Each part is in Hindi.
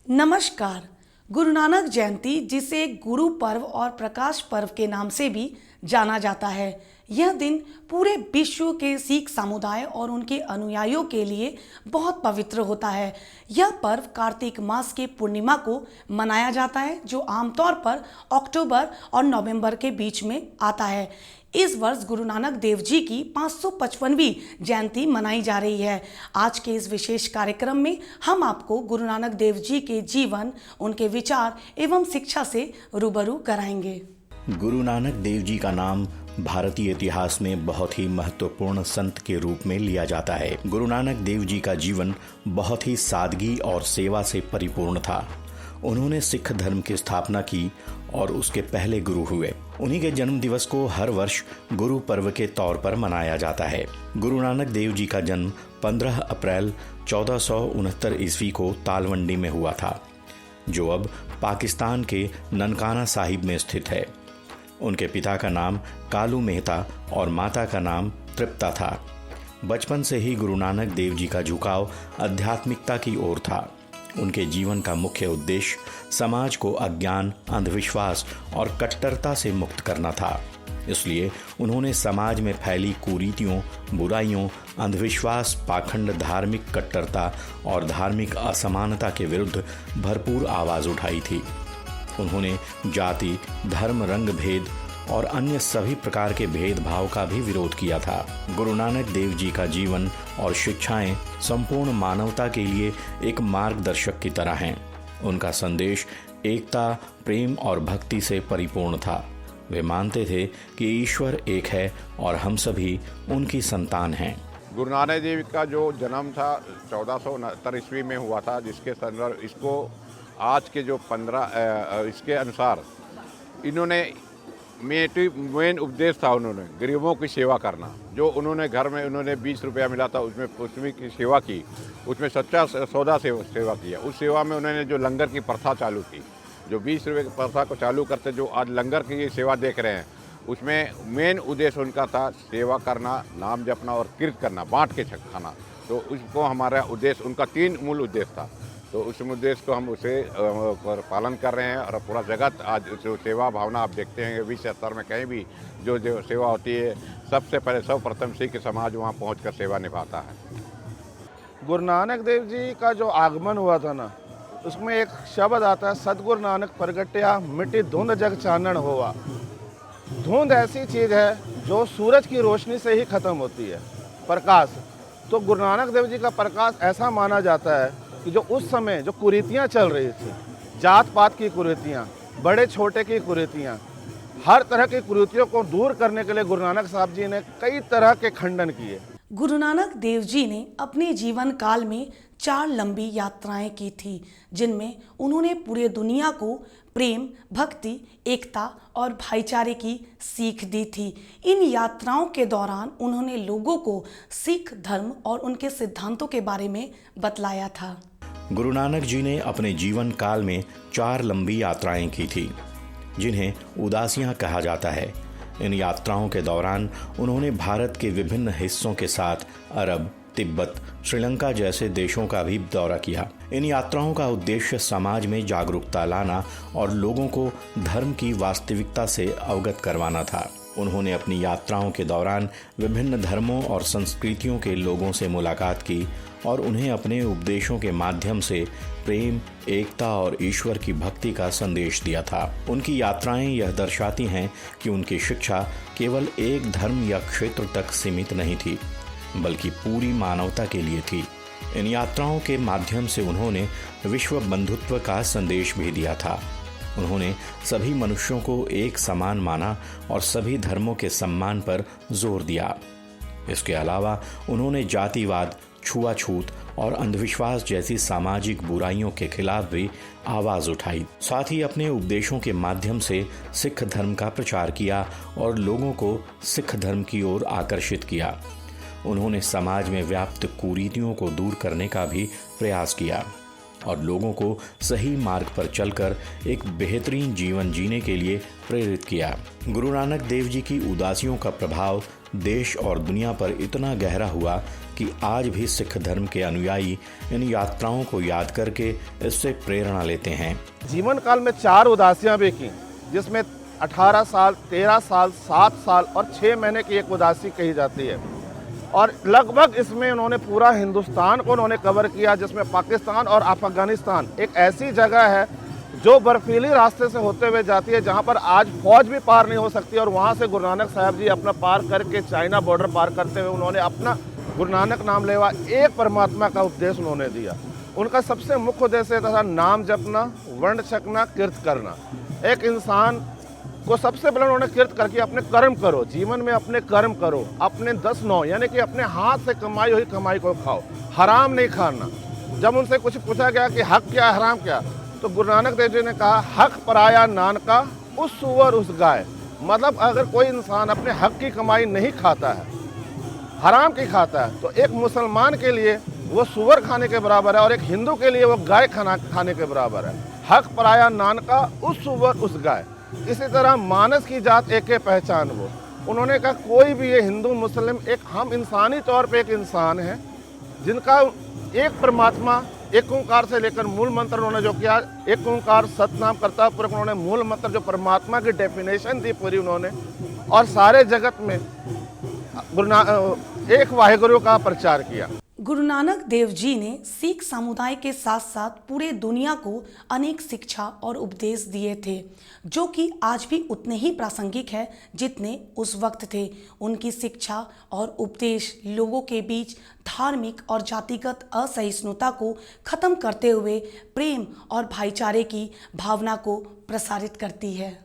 नमस्कार। गुरु नानक जयंती, जिसे गुरु पर्व और प्रकाश पर्व के नाम से भी जाना जाता है, यह दिन पूरे विश्व के सिख समुदाय और उनके अनुयायियों के लिए बहुत पवित्र होता है। यह पर्व कार्तिक मास के पूर्णिमा को मनाया जाता है, जो आमतौर पर अक्टूबर और नवंबर के बीच में आता है। इस वर्ष गुरु नानक देव जी की 555वीं जयंती मनाई जा रही है। आज के इस विशेष कार्यक्रम में हम आपको गुरु नानक देव जी के जीवन, उनके विचार एवं शिक्षा से रूबरू कराएंगे। गुरु नानक देव जी का नाम भारतीय इतिहास में बहुत ही महत्वपूर्ण संत के रूप में लिया जाता है। गुरु नानक देव जी का जीवन बहुत ही सादगी और सेवा से परिपूर्ण था। उन्होंने सिख धर्म की स्थापना की और उसके पहले गुरु हुए। उन्हीं के जन्म दिवस को हर वर्ष गुरु पर्व के तौर पर मनाया जाता है। गुरु नानक देव जी का जन्म 15 अप्रैल 1469 ईस्वी को तालवंडी में हुआ था, जो अब पाकिस्तान के ननकाना साहिब में स्थित है। उनके पिता का नाम कालू मेहता और माता का नाम तृप्ता था। बचपन से ही गुरु नानक देव जी का झुकाव आध्यात्मिकता की ओर था। उनके जीवन का मुख्य उद्देश्य समाज को अज्ञान, अंधविश्वास और कट्टरता से मुक्त करना था। इसलिए उन्होंने समाज में फैली कुरीतियों, बुराइयों, अंधविश्वास, पाखंड, धार्मिक कट्टरता और धार्मिक असमानता के विरुद्ध भरपूर आवाज उठाई थी। उन्होंने जाति, धर्म, रंग भेद और अन्य सभी प्रकार के भेदभाव का भी विरोध किया था। गुरु नानक देव जी का जीवन और शिक्षाएं संपूर्ण मानवता के लिए एक मार्गदर्शक की तरह हैं। उनका संदेश एकता, प्रेम और भक्ति से परिपूर्ण था। वे मानते थे कि ईश्वर एक है और हम सभी उनकी संतान हैं। गुरु नानक देव का जो जन्म था 1469 ईस्वी में हुआ था, जिसके संदर्भ इसको आज के जो 15 इसके अनुसार इन्होंने मेन उपदेश था, उन्होंने गरीबों की सेवा करना। जो उन्होंने घर में उन्होंने 20 रुपया मिला था, उसमें की सेवा की, उसमें सच्चा सौदा से सेवा किया। उस सेवा में उन्होंने जो लंगर की प्रथा चालू की, जो 20 रुपये की प्रथा को चालू करते जो आज लंगर की सेवा देख रहे हैं, उसमें मेन उद्देश्य उनका था सेवा करना, नाम जपना और कीर्त करना, बांट के खाना। तो उसको हमारा उद्देश्य, उनका 3 मूल उद्देश्य था। तो उस उद्देश्य को हम उसे पालन कर रहे हैं और पूरा जगत आज जो सेवा भावना आप देखते हैं विश्व स्तर में कहीं भी जो सेवा होती है, सबसे पहले सर्वप्रथम सिख समाज वहाँ पहुंचकर सेवा निभाता है। गुरु नानक देव जी का जो आगमन हुआ था ना, उसमें एक शब्द आता है, सतगुरु नानक प्रगट्या मिट्टी धुंध जग चानन हुआ। धुंध ऐसी चीज़ है जो सूरज की रोशनी से ही खत्म होती है, प्रकाश। तो गुरु नानक देव जी का प्रकाश ऐसा माना जाता है कि जो उस समय जो कुरीतियाँ चल रही थी, जात पात की कुरीतियाँ, बड़े छोटे की कुरीतियाँ, हर तरह की कुरीतियों को दूर करने के लिए गुरु नानक साहब जी ने कई तरह के खंडन किए। गुरु नानक देव जी ने अपने जीवन काल में 4 लंबी यात्राएं की थी, जिनमें उन्होंने पूरे दुनिया को प्रेम, भक्ति, एकता और भाईचारे की सीख दी थी। इन यात्राओं के दौरान उन्होंने लोगों को सिख धर्म और उनके सिद्धांतों के बारे में बतलाया था। गुरु नानक जी ने अपने जीवन काल में 4 लंबी यात्राएं की थी, जिन्हें उदासियां कहा जाता है। इन यात्राओं के दौरान उन्होंने भारत के विभिन्न हिस्सों के साथ अरब, तिब्बत, श्रीलंका जैसे देशों का भी दौरा किया। इन यात्राओं का उद्देश्य समाज में जागरूकता लाना और लोगों को धर्म की वास्तविकता से अवगत करवाना था। उन्होंने अपनी यात्राओं के दौरान विभिन्न धर्मों और संस्कृतियों के लोगों से मुलाकात की और उन्हें अपने उपदेशों के माध्यम से प्रेम, एकता और ईश्वर की भक्ति का संदेश दिया था। उनकी यात्राएं यह दर्शाती हैं कि उनकी शिक्षा केवल एक धर्म या क्षेत्र तक सीमित नहीं थी, बल्कि पूरी मानवता के लिए थी। इन यात्राओं के माध्यम से उन्होंने विश्व बंधुत्व का संदेश भी दिया था। उन्होंने सभी मनुष्यों को एक समान माना और सभी धर्मों के सम्मान पर जोर दिया। इसके अलावा उन्होंने जातिवाद, छुआछूत और अंधविश्वास जैसी सामाजिक बुराइयों के खिलाफ भी आवाज उठाई। साथ ही अपने उपदेशों के माध्यम से सिख धर्म का प्रचार किया और लोगों को सिख धर्म की ओर आकर्षित किया। उन्होंने समाज में व्याप्त कुरीतियों को दूर करने का भी प्रयास किया और लोगों को सही मार्ग पर चलकर एक बेहतरीन जीवन जीने के लिए प्रेरित किया। गुरु नानक देव जी की उदासियों का प्रभाव देश और दुनिया पर इतना गहरा हुआ कि आज भी सिख धर्म के अनुयायी इन यात्राओं को याद करके इससे प्रेरणा लेते हैं। जीवन काल में 4 उदासियां भी की, जिसमें 18 साल, 13 साल, 7 साल और 6 महीने की एक उदासी कही जाती है। और लगभग इसमें उन्होंने पूरा हिंदुस्तान को उन्होंने कवर किया, जिसमें पाकिस्तान और अफगानिस्तान एक ऐसी जगह है जो बर्फीली रास्ते से होते हुए जाती है, जहां पर आज फौज भी पार नहीं हो सकती। और वहां से गुरु नानक साहब जी अपना पार करके चाइना बॉर्डर पार करते हुए उन्होंने अपना गुरु नानक नाम लेवा एक परमात्मा का उपदेश उन्होंने दिया। उनका सबसे मुख्य उद्देश्य था नाम जपना, वर्ण छकना, कीर्त करना। एक इंसान को सबसे पहले उन्होंने कीर्त करके अपने कर्म करो, जीवन में अपने कर्म करो, अपने 10-9 यानी कि अपने हाथ से कमाई हुई कमाई को खाओ, हराम नहीं खाना। जब उनसे कुछ पूछा गया कि हक क्या है, हराम क्या, तो गुरु नानक देव जी ने कहा, हक पराया नानका, उस सुअर उस गाय। मतलब अगर कोई इंसान अपने हक की कमाई नहीं खाता है, हराम की खाता है, तो एक मुसलमान के लिए वो सुअर खाने के बराबर है और एक हिंदू के लिए वो गाय खाने के बराबर है। हक पराया नानका, उस सुअर उस गाय। इसी तरह मानस की जात एक पहचान वो। उन्होंने कहा कोई भी ये हिंदू मुस्लिम, एक हम इंसानी तौर पे एक इंसान है जिनका एक परमात्मा, एक ओंकार से लेकर मूल मंत्र उन्होंने जो किया, एक ओंकार सतनाम करता पूर्वक उन्होंने मूल मंत्र जो परमात्मा की डेफिनेशन दी पूरी उन्होंने, और सारे जगत में एक वाहिगुरु का प्रचार किया। गुरु नानक देव जी ने सिख समुदाय के साथ साथ पूरे दुनिया को अनेक शिक्षा और उपदेश दिए थे, जो कि आज भी उतने ही प्रासंगिक है जितने उस वक्त थे। उनकी शिक्षा और उपदेश लोगों के बीच धार्मिक और जातिगत असहिष्णुता को खत्म करते हुए प्रेम और भाईचारे की भावना को प्रसारित करती है।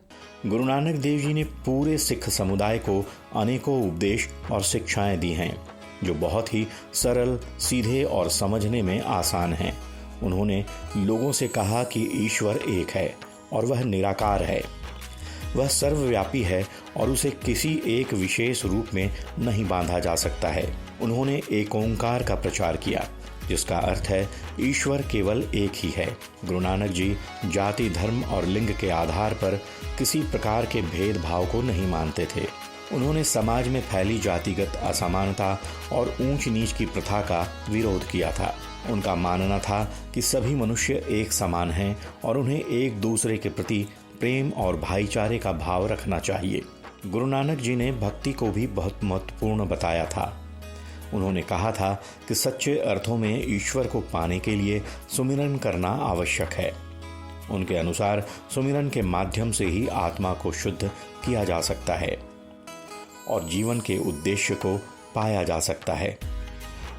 गुरु नानक देव जी ने पूरे सिख समुदाय को अनेकों उपदेश और शिक्षाएं दी हैं, जो बहुत ही सरल, सीधे और समझने में आसान हैं। उन्होंने लोगों से कहा कि ईश्वर एक है और वह निराकार है, वह सर्वव्यापी है और उसे किसी एक विशेष रूप में नहीं बांधा जा सकता है। उन्होंने एक ओंकार का प्रचार किया, जिसका अर्थ है ईश्वर केवल एक ही है। गुरु नानक जी जाति, धर्म और लिंग के आधार पर किसी प्रकार के भेदभाव को नहीं मानते थे। उन्होंने समाज में फैली जातिगत असमानता और ऊंच नीच की प्रथा का विरोध किया था। उनका मानना था कि सभी मनुष्य एक समान हैं और उन्हें एक दूसरे के प्रति प्रेम और भाईचारे का भाव रखना चाहिए। गुरु नानक जी ने भक्ति को भी बहुत महत्वपूर्ण बताया था। उन्होंने कहा था कि सच्चे अर्थों में ईश्वर को पाने के लिए सुमिरन करना आवश्यक है। उनके अनुसार सुमिरन के माध्यम से ही आत्मा को शुद्ध किया जा सकता है और जीवन के उद्देश्य को पाया जा सकता है।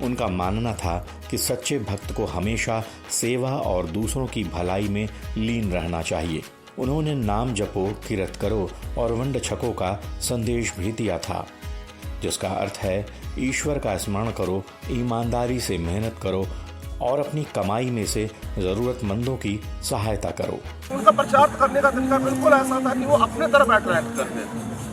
उनका मानना था कि सच्चे भक्त को हमेशा सेवा और दूसरों की भलाई में लीन रहना चाहिए। उन्होंने नाम जपो, कीरत करो और वंड छको का संदेश भी दिया था, जिसका अर्थ है ईश्वर का स्मरण करो, ईमानदारी से मेहनत करो और अपनी कमाई में से जरूरतमंदों की सहायता करो। उनका प्रचार करने का तरीका बिल्कुल ऐसा था कि वो अपने तरफ अट्रैक्ट करते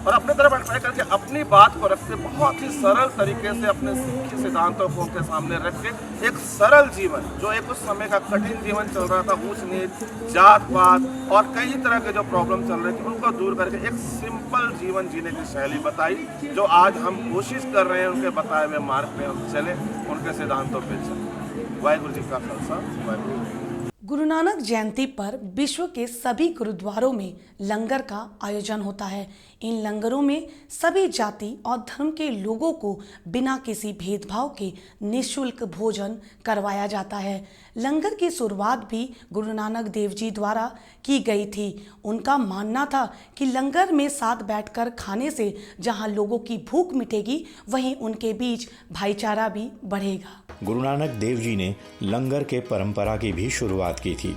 और अपने तरफ अट्रैक्ट करके अपनी बात को रखते, बहुत ही सरल तरीके से अपने सिक्खी सिद्धांतों को उनके सामने रख के एक सरल जीवन, जो एक उस समय का कठिन जीवन चल रहा था, ऊंच नीच, जात पात और कई तरह के जो प्रॉब्लम चल रहे थे, उनको दूर करके एक सिंपल जीवन जीने की शैली बताई, जो आज हम कोशिश कर रहे हैं उनके बताए हुए मार्ग पे हम चले, उनके सिद्धांतों पे चले। वाहिगुरु जी का खालसा, वाहिगुरु। गुरु नानक जयंती पर विश्व के सभी गुरुद्वारों में लंगर का आयोजन होता है। इन लंगरों में सभी जाति और धर्म के लोगों को बिना किसी भेदभाव के निःशुल्क भोजन करवाया जाता है। लंगर की शुरुआत भी गुरु नानक देव जी द्वारा की गई थी। उनका मानना था कि लंगर में साथ बैठकर खाने से जहां लोगों की भूख मिटेगी, वहीं उनके बीच भाईचारा भी बढ़ेगा। गुरु नानक देव जी ने लंगर के परंपरा की भी शुरुआत की थी,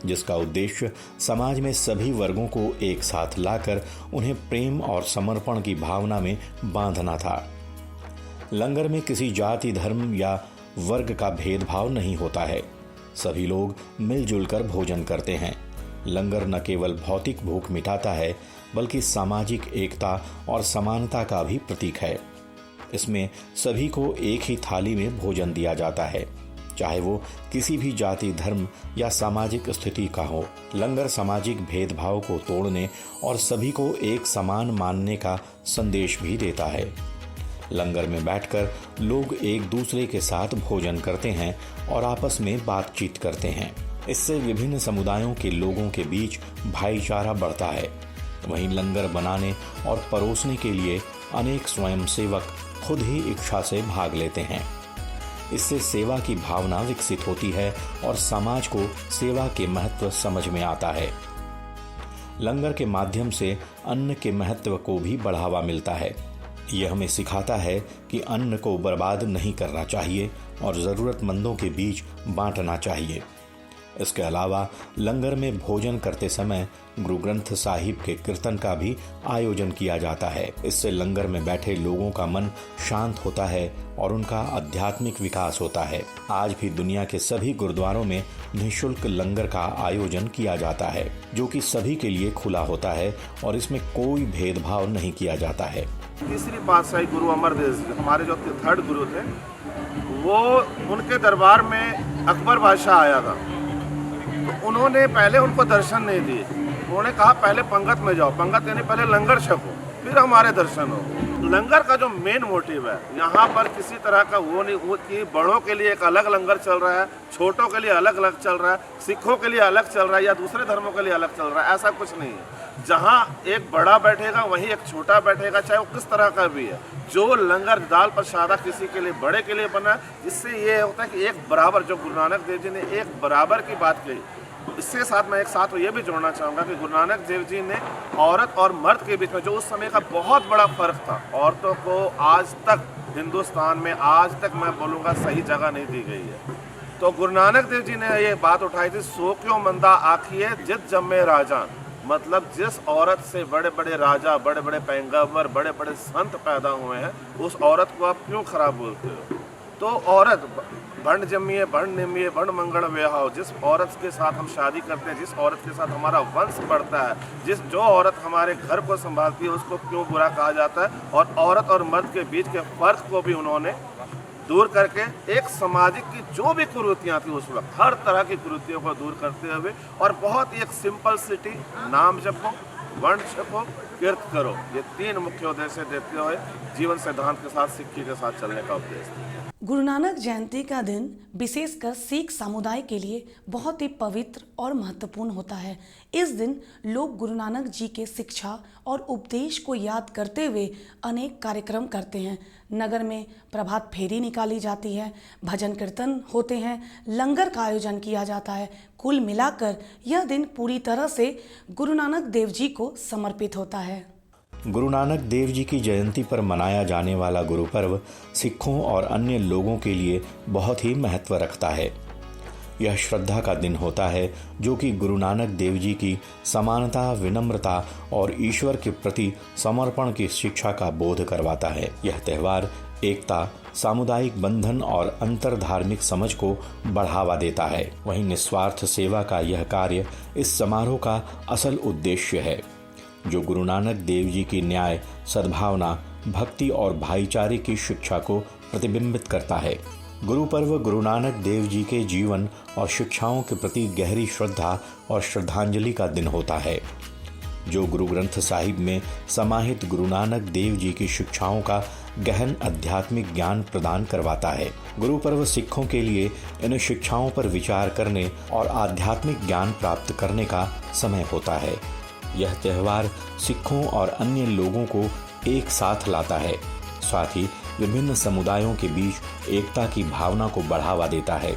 जिसका उद्देश्य समाज में सभी वर्गों को एक साथ लाकर उन्हें प्रेम और समर्पण की भावना में बांधना था। लंगर में किसी जाति, धर्म या वर्ग का भेदभाव नहीं होता है। सभी लोग मिलजुल कर भोजन करते हैं। लंगर न केवल भौतिक भूख मिटाता है, बल्कि सामाजिक एकता और समानता का भी प्रतीक है। इसमें सभी को एक ही थाली में भोजन दिया जाता है, चाहे वो किसी भी जाति, धर्म या सामाजिक स्थिति का हो। लंगर सामाजिक भेदभाव को तोड़ने और सभी को एक समान मानने का संदेश भी देता है। लंगर में बैठकर लोग एक दूसरे के साथ भोजन करते हैं और आपस में बातचीत करते हैं। इससे विभिन्न समुदायों के लोगों के बीच भाईचारा बढ़ता है। वहीं लंगर बनाने और परोसने के लिए अनेक स्वयंसेवक खुद ही इच्छा से भाग लेते हैं। इससे सेवा की भावना विकसित होती है और समाज को सेवा के महत्व समझ में आता है। लंगर के माध्यम से अन्न के महत्व को भी बढ़ावा मिलता है। यह हमें सिखाता है कि अन्न को बर्बाद नहीं करना चाहिए और ज़रूरतमंदों के बीच बांटना चाहिए। इसके अलावा लंगर में भोजन करते समय गुरु ग्रंथ साहिब के कीर्तन का भी आयोजन किया जाता है। इससे लंगर में बैठे लोगों का मन शांत होता है और उनका आध्यात्मिक विकास होता है। आज भी दुनिया के सभी गुरुद्वारों में निःशुल्क लंगर का आयोजन किया जाता है, जो कि सभी के लिए खुला होता है और इसमें कोई भेदभाव नहीं किया जाता है। तीसरी पातशाही गुरु अमरदेव जी, हमारे जो थर्ड गुरु थे, वो उनके दरबार में अकबर बादशाह आया था। तो उन्होंने पहले उनको दर्शन नहीं दिए। उन्होंने कहा पहले पंगत में जाओ, पंगत यानी पहले लंगर छको, फिर हमारे दर्शन हो। लंगर का जो मेन मोटिव है, यहाँ पर किसी तरह का वो नहीं वो कि बड़ों के लिए एक अलग लंगर चल रहा है, छोटों के लिए अलग अलग चल रहा है, सिखों के लिए अलग चल रहा है या दूसरे धर्मों के लिए अलग चल रहा है, ऐसा कुछ नहीं है। जहाँ एक बड़ा बैठेगा वहीं एक छोटा बैठेगा, चाहे वो किस तरह का भी है। जो लंगर दाल प्रसादा किसी के लिए बड़े के लिए बना, जिससे ये होता है कि एक बराबर, जो गुरु नानक देव जी ने एक बराबर की बात कही। इसके साथ मैं एक साथ ये भी जोड़ना चाहूँगा कि गुरु नानक देव जी ने औरत और मर्द के बीच में जो उस समय का बहुत बड़ा फर्क था, औरतों को आज तक हिंदुस्तान में आज तक मैं बोलूँगा सही जगह नहीं दी गई है। तो गुरु नानक देव जी ने ये बात उठाई थी, सो क्यों मंदा आखिए जित जम्मे राजान, मतलब जिस औरत से बड़े बड़े राजा, बड़े बड़े पैगंबर, बड़े बड़े संत पैदा हुए हैं, उस औरत को आप क्यों खराब बोलते हो। तो औरत भंड जम्मिए भंड निमिए भंड मंगल व्याहो, जिस औरत के साथ हम शादी करते हैं, जिस औरत के साथ हमारा वंश बढ़ता है, जो औरत हमारे घर को संभालती है, उसको क्यों बुरा कहा जाता है। और औरत और मर्द के बीच के फर्क को भी उन्होंने दूर करके एक सामाजिक की जो भी कुरीतियाँ थी उस वक्त, हर तरह की कुरीतियों को दूर करते हुए और बहुत ही एक सिंपल सिटी, नाम जपो, वर्ण छपो, कीर्त करो, ये 3 मुख्य उद्देश्य देते हुए जीवन सिद्धांत के साथ सिक्की के साथ चलने का उपदेश दिया। गुरु नानक जयंती का दिन विशेषकर सिख समुदाय के लिए बहुत ही पवित्र और महत्वपूर्ण होता है। इस दिन लोग गुरु नानक जी के शिक्षा और उपदेश को याद करते हुए अनेक कार्यक्रम करते हैं। नगर में प्रभात फेरी निकाली जाती है, भजन कीर्तन होते हैं, लंगर का आयोजन किया जाता है। कुल मिलाकर यह दिन पूरी तरह से गुरु नानक देव जी को समर्पित होता है। गुरु नानक देव जी की जयंती पर मनाया जाने वाला गुरु पर्व सिखों और अन्य लोगों के लिए बहुत ही महत्व रखता है। यह श्रद्धा का दिन होता है जो कि गुरु नानक देव जी की समानता, विनम्रता और ईश्वर के प्रति समर्पण की शिक्षा का बोध करवाता है। यह त्यौहार एकता, सामुदायिक बंधन और अंतर धार्मिक समझ को बढ़ावा देता है। वहीं निस्वार्थ सेवा का यह कार्य इस समारोह का असल उद्देश्य है, जो गुरु नानक देव जी की न्याय, सद्भावना, भक्ति और भाईचारे की शिक्षा को प्रतिबिंबित करता है। गुरु पर्व गुरु नानक देव जी के जीवन और शिक्षाओं के प्रति गहरी श्रद्धा और श्रद्धांजलि का दिन होता है, जो गुरु ग्रंथ साहिब में समाहित गुरु नानक देव जी की शिक्षाओं का गहन आध्यात्मिक ज्ञान प्रदान करवाता है। गुरु पर्व सिखों के लिए इन शिक्षाओं पर विचार करने और आध्यात्मिक ज्ञान प्राप्त करने का समय होता है। यह त्यौहार सिखों और अन्य लोगों को एक साथ लाता है, साथ ही विभिन्न समुदायों के बीच एकता की भावना को बढ़ावा देता है।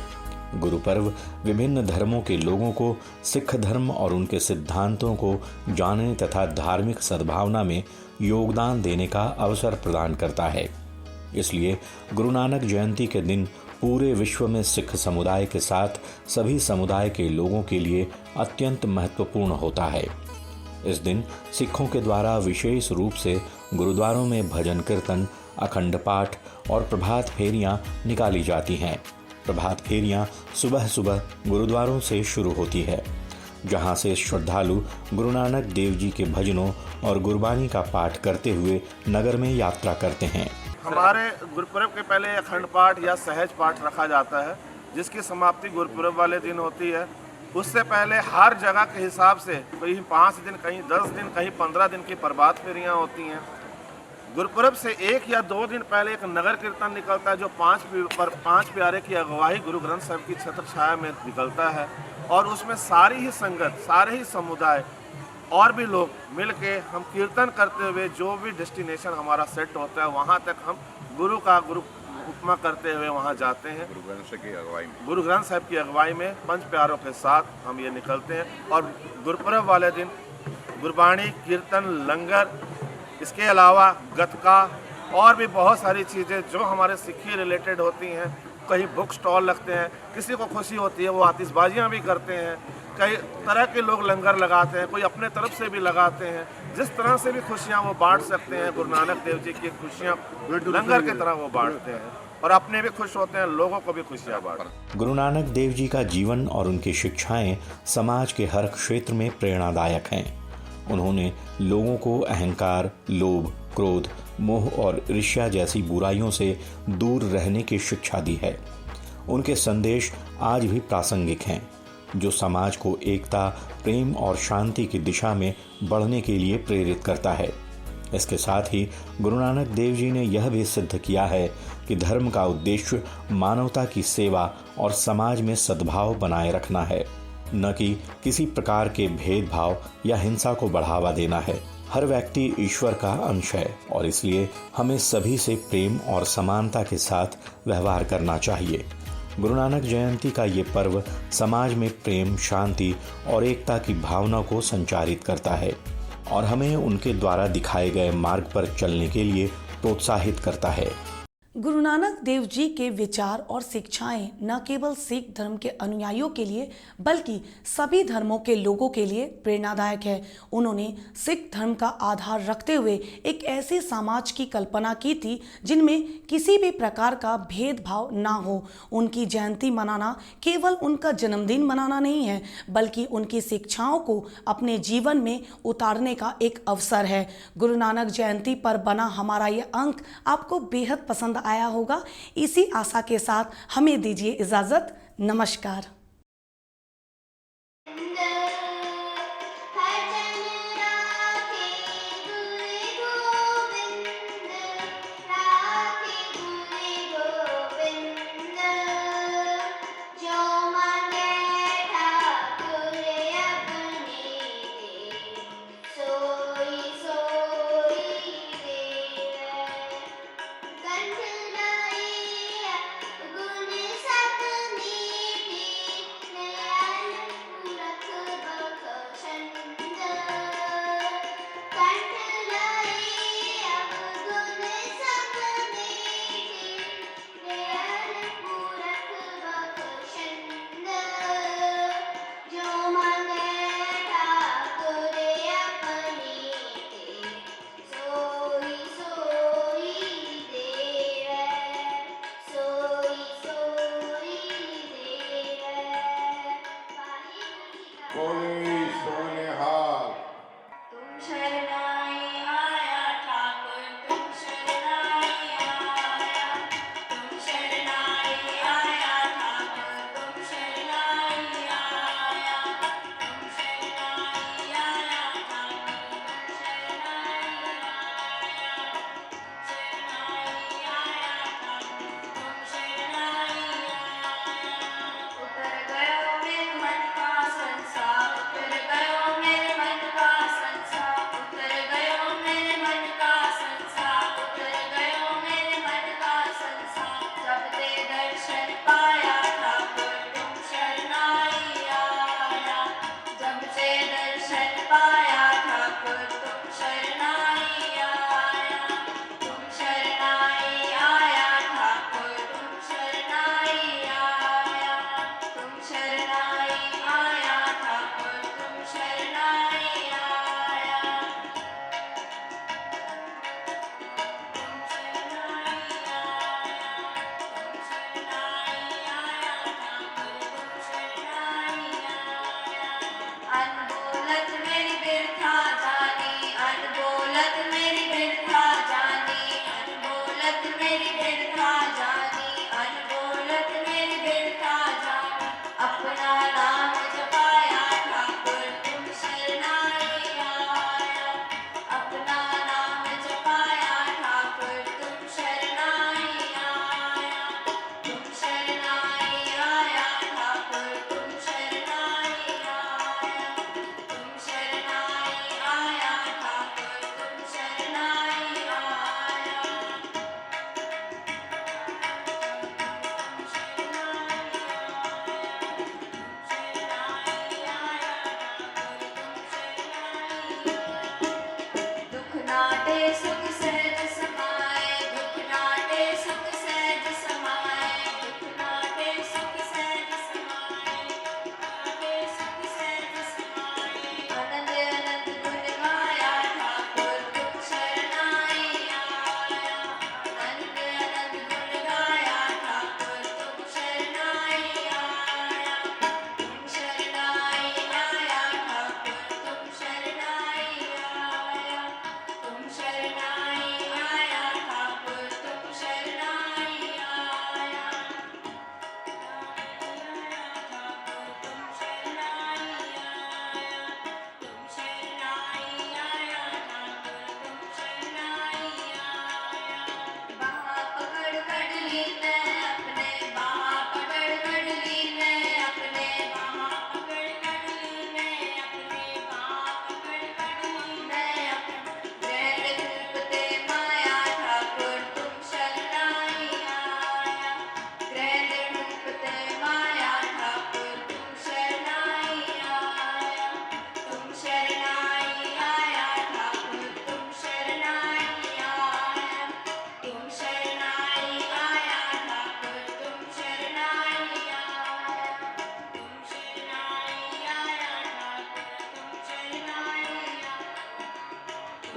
गुरु पर्व विभिन्न धर्मों के लोगों को सिख धर्म और उनके सिद्धांतों को जानने तथा धार्मिक सद्भावना में योगदान देने का अवसर प्रदान करता है। इसलिए गुरु नानक जयंती के दिन पूरे विश्व में सिख समुदाय के साथ सभी समुदाय के लोगों के लिए अत्यंत महत्वपूर्ण होता है। इस दिन सिखों के द्वारा विशेष रूप से गुरुद्वारों में भजन कीर्तन, अखंड पाठ और प्रभात फेरियां निकाली जाती हैं। प्रभात फेरियां सुबह सुबह गुरुद्वारों से शुरू होती है, जहां से श्रद्धालु गुरु नानक देव जी के भजनों और गुरबानी का पाठ करते हुए नगर में यात्रा करते हैं। हमारे गुरुपुरब के पहले अखंड पाठ या सहज पाठ रखा जाता है, जिसकी समाप्ति गुरुपुरब वाले दिन होती है। उससे पहले हर जगह के हिसाब से कहीं 5 दिन, कहीं 10 दिन, कहीं 15 दिन की प्रभात फेरियाँ होती हैं। गुरुपुरब से 1 या 2 दिन पहले एक नगर कीर्तन निकलता है जो पांच प्यारे की अगुवाई गुरु ग्रंथ साहिब की छत्र छाया में निकलता है, और उसमें सारी ही संगत, सारे ही समुदाय और भी लोग मिल के हम कीर्तन करते हुए जो भी डेस्टिनेशन हमारा सेट होता है वहाँ तक हम गुरु उपमा करते हुए वहाँ जाते हैं। गुरु ग्रंथ साहिब की अगुवाई में पंच प्यारों के साथ हम ये निकलते हैं, और गुरुपुरब वाले दिन गुरबाणी, कीर्तन, लंगर, इसके अलावा गतका और भी बहुत सारी चीज़ें जो हमारे सिक्खी रिलेटेड होती हैं। कहीं बुक स्टॉल लगते हैं, किसी को खुशी होती है वो आतिशबाजियाँ भी करते हैं, कई तरह के लोग लंगर लगाते हैं, कोई अपने तरफ से भी लगाते हैं। जिस तरह से भी खुशियाँ वो बांट सकते हैं, गुरु नानक देव जी की खुशियाँ लंगर की तरह वो बांटते हैं, और अपने भी खुश होते हैं, लोगों को भी खुशियाँ बांटते हैं। गुरु नानक देव जी का जीवन और उनकी शिक्षाएं समाज के हर क्षेत्र में प्रेरणादायक हैं। उन्होंने लोगों को अहंकार, लोभ, क्रोध, मोह और ईर्ष्या जैसी बुराइयों से दूर रहने की शिक्षा दी है। उनके संदेश आज भी प्रासंगिक हैं, जो समाज को एकता, प्रेम और शांति की दिशा में बढ़ने के लिए प्रेरित करता है। इसके साथ ही गुरु नानक देव जी ने यह भी सिद्ध किया है कि धर्म का उद्देश्य मानवता की सेवा और समाज में सद्भाव बनाए रखना है, न कि किसी प्रकार के भेदभाव या हिंसा को बढ़ावा देना है। हर व्यक्ति ईश्वर का अंश है और इसलिए हमें सभी से प्रेम और समानता के साथ व्यवहार करना चाहिए। गुरु नानक जयंती का ये पर्व समाज में प्रेम, शांति और एकता की भावना को संचारित करता है और हमें उनके द्वारा दिखाए गए मार्ग पर चलने के लिए प्रोत्साहित करता है। गुरु नानक देव जी के विचार और शिक्षाएं न केवल सिख धर्म के अनुयायियों के लिए बल्कि सभी धर्मों के लोगों के लिए प्रेरणादायक है। उन्होंने सिख धर्म का आधार रखते हुए एक ऐसे समाज की कल्पना की थी जिनमें किसी भी प्रकार का भेदभाव ना हो। उनकी जयंती मनाना केवल उनका जन्मदिन मनाना नहीं है, बल्कि उनकी शिक्षाओं को अपने जीवन में उतारने का एक अवसर है। गुरु नानक जयंती पर बना हमारा यह अंक आपको बेहद पसंद आया होगा। इसी आशा के साथ हमें दीजिए इजाजत। नमस्कार।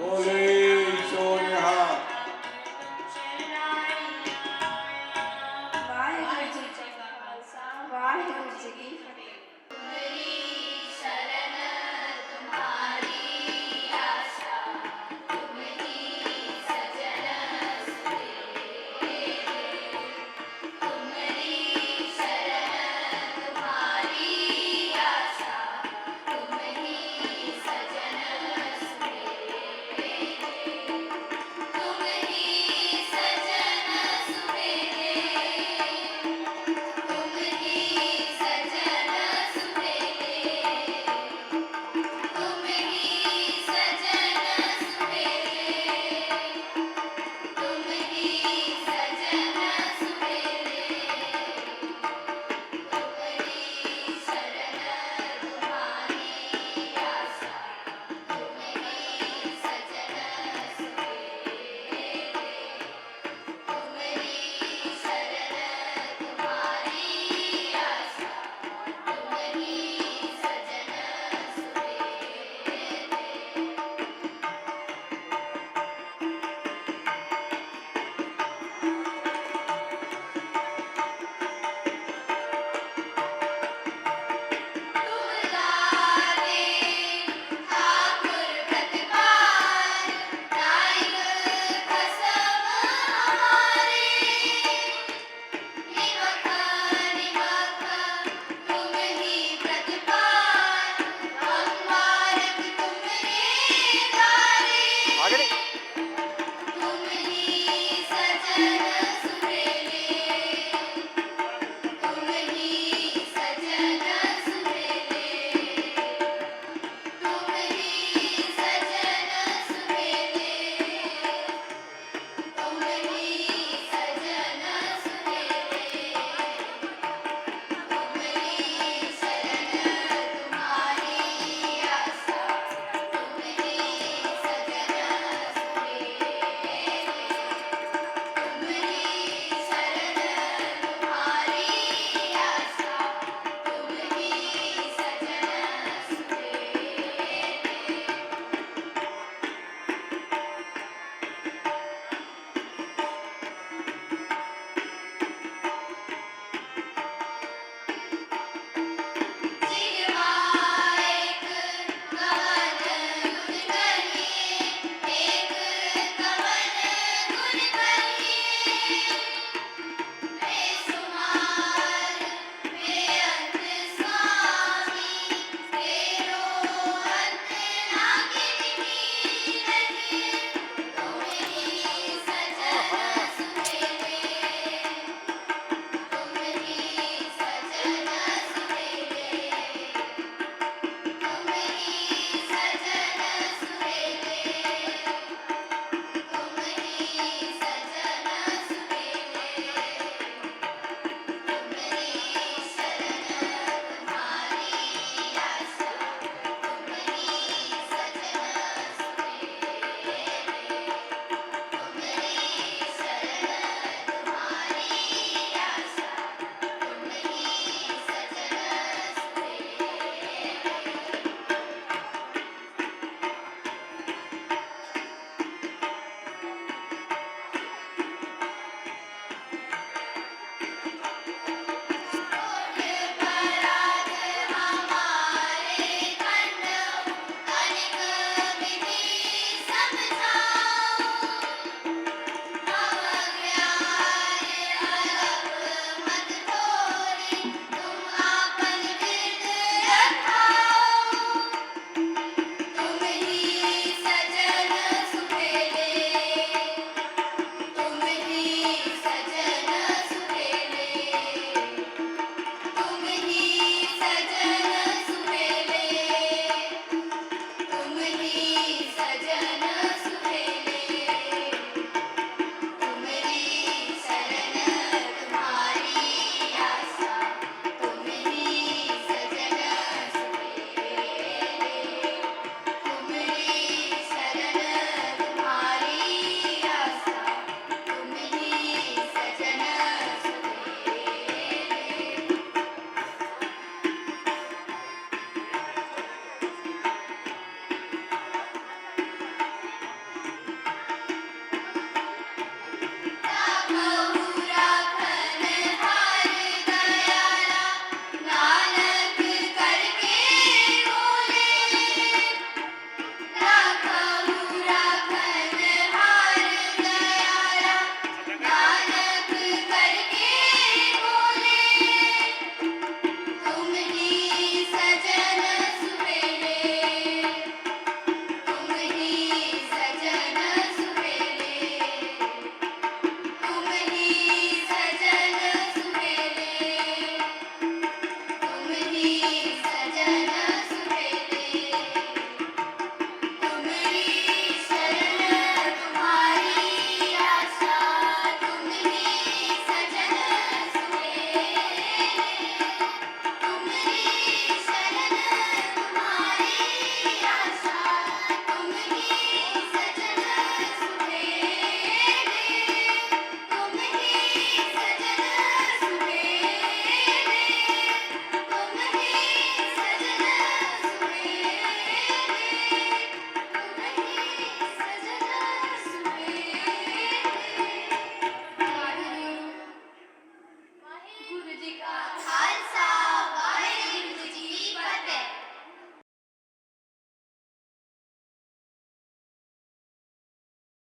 बोले